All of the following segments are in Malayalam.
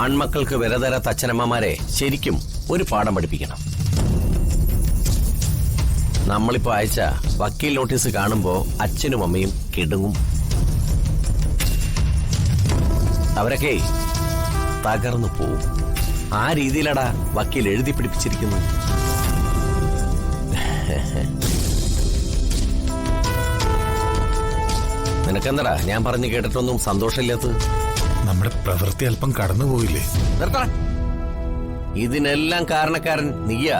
ആൺമക്കൾക്ക് വിലതരാത്ത അച്ഛനമ്മമാരെ ശരിക്കും ഒരു പാഠം പഠിപ്പിക്കണം. നമ്മളിപ്പോ അയച്ച വക്കീൽ നോട്ടീസ് കാണുമ്പോ അച്ഛനും അമ്മയും കിടുങ്ങും. അവരൊക്കെ തകർന്നു പോവും. ആ രീതിയിലടാ വക്കീൽ എഴുതി പിടിപ്പിച്ചിരിക്കുന്നു. നിനക്കെന്താടാ ഞാൻ പറഞ്ഞു കേട്ടിട്ടൊന്നും സന്തോഷമില്ലാത്തത്? നമ്മുടെ പ്രവൃത്തി അല്പം കടന്നുപോയില്ലേ? ഇതിനെല്ലാം കാരണക്കാരൻ നീയാ.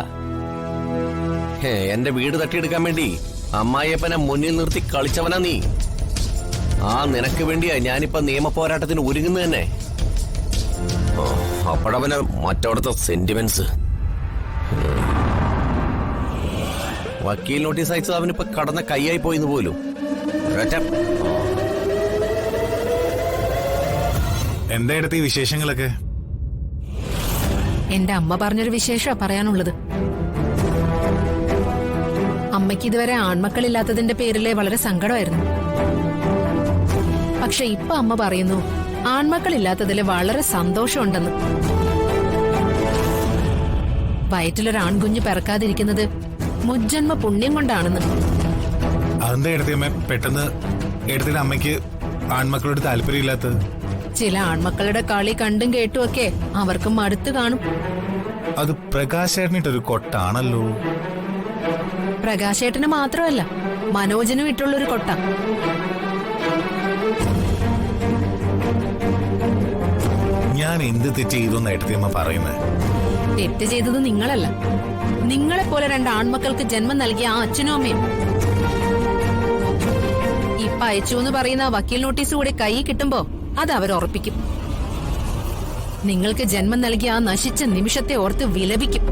എന്റെ വീട് തട്ടിയെടുക്കാൻ വേണ്ടി അമ്മായിയപ്പനെ മുന്നിൽ നിർത്തി കളിച്ചവനാ നീ. ആ നിനക്ക് വേണ്ടിയാ ഞാനിപ്പോ നിയമ പോരാട്ടത്തിന് ഒരുങ്ങുന്നത് തന്നെ. അപ്പോഴവന് മറ്റവിടത്തെ സെന്റിമെന്റ്സ്. വക്കീൽ നോട്ടീസ് അയച്ചത് അവനിപ്പോ കടന്ന കൈയായി പോയിന്ന് പോലും. എന്താ എടുത്ത ഈ വിശേഷങ്ങളൊക്കെ? എന്റെ അമ്മ പറഞ്ഞൊരു വിശേഷമാ പറയാനുള്ളത്. അമ്മയ്ക്ക് ഇതുവരെ ആൺമക്കളില്ലാത്തതിന്റെ പേരിലെ വളരെ സങ്കടമായിരുന്നു. പക്ഷെ ഇപ്പൊ അമ്മ പറയുന്നു ആൺമക്കളില്ലാത്തതില് വളരെ സന്തോഷമുണ്ടെന്ന്. വയറ്റിലൊരു ആൺകുഞ്ഞ് പിറക്കാതിരിക്കുന്നത് മുജ്ജന്മ പുണ്യം കൊണ്ടാണെന്ന്. അതെന്താ എടുത്തമ്മ പെട്ടെന്ന് എടുത്തിട്ട് അമ്മയ്ക്ക് ആൺമക്കളോട് താല്പര്യമില്ലാത്തത്? ചില ആൺമക്കളുടെ കളി കണ്ടും കേട്ടുമൊക്കെ അവർക്കും മടുത്തു കാണും. അത് പ്രകാശേട്ടനിട്ടൊരു കൊട്ടാണല്ലോ. പ്രകാശേട്ടന് മാത്രമല്ല മനോജനും ഇട്ടുള്ളൊരു കൊട്ട. ഞാൻ എന്ത് തെറ്റ് ചെയ്തു എടുത്തമ്മ പറയുന്നത്? തെറ്റ് ചെയ്തത് നിങ്ങളല്ല, നിങ്ങളെപ്പോലെ രണ്ട് ആൺമക്കൾക്ക് ജന്മം നൽകിയ ആ അച്ഛനും അമ്മയും. ഇപ്പൊ അയച്ചു എന്ന് പറയുന്ന വക്കീൽ നോട്ടീസ് കൂടി കൈ കിട്ടുമ്പോ അത് അവരുറപ്പിക്കും. നിങ്ങൾക്ക് ജന്മം നൽകിയ ആ നശിച്ച നിമിഷത്തെ ഓർത്ത് വിലപിക്കും.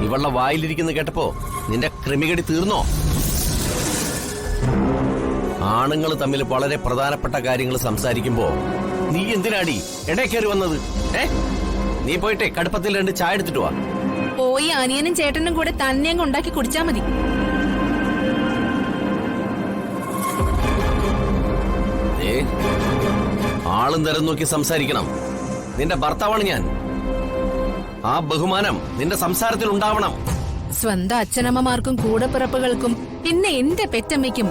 ഇവളുടെ വായിലിരിക്കുന്ന കേട്ടപ്പോ നിന്റെ ക്രിമികടി തീർന്നോ? ആണുങ്ങൾ തമ്മിൽ വളരെ പ്രധാനപ്പെട്ട കാര്യങ്ങൾ സംസാരിക്കുമ്പോ നീ എന്തിനാടി ഇടയിൽ കയറി വന്നത്? നീ പോയിട്ടെ കടുപ്പത്തിൽ 2 ചായ എടുത്തിട്ട് വാ. പോയി അനിയനും ചേട്ടനും കൂടെ തന്നെ അങ്ങ് ഉണ്ടാക്കി കുടിച്ചാ മതി. ആളും തരം നോക്കി സംസാരിക്കണം. നിന്റെ ഭർത്താവാണ് ഞാൻ. ആ ബഹുമാനം നിന്റെ സംസാരത്തിൽ ഉണ്ടാവണം. സ്വന്തം അച്ഛനമ്മമാർക്കും കൂടപ്പിറപ്പുകൾക്കും പിന്നെ എന്റെ പെറ്റമ്മയ്ക്കും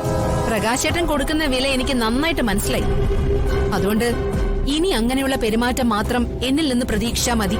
പ്രകാശേട്ടൻ കൊടുക്കുന്ന വില എനിക്ക് നന്നായിട്ട് മനസ്സിലായി. അതുകൊണ്ട് ഇനി അങ്ങനെയുള്ള പെരുമാറ്റം മാത്രം എന്നിൽ നിന്ന് പ്രതീക്ഷിച്ചാ മതി.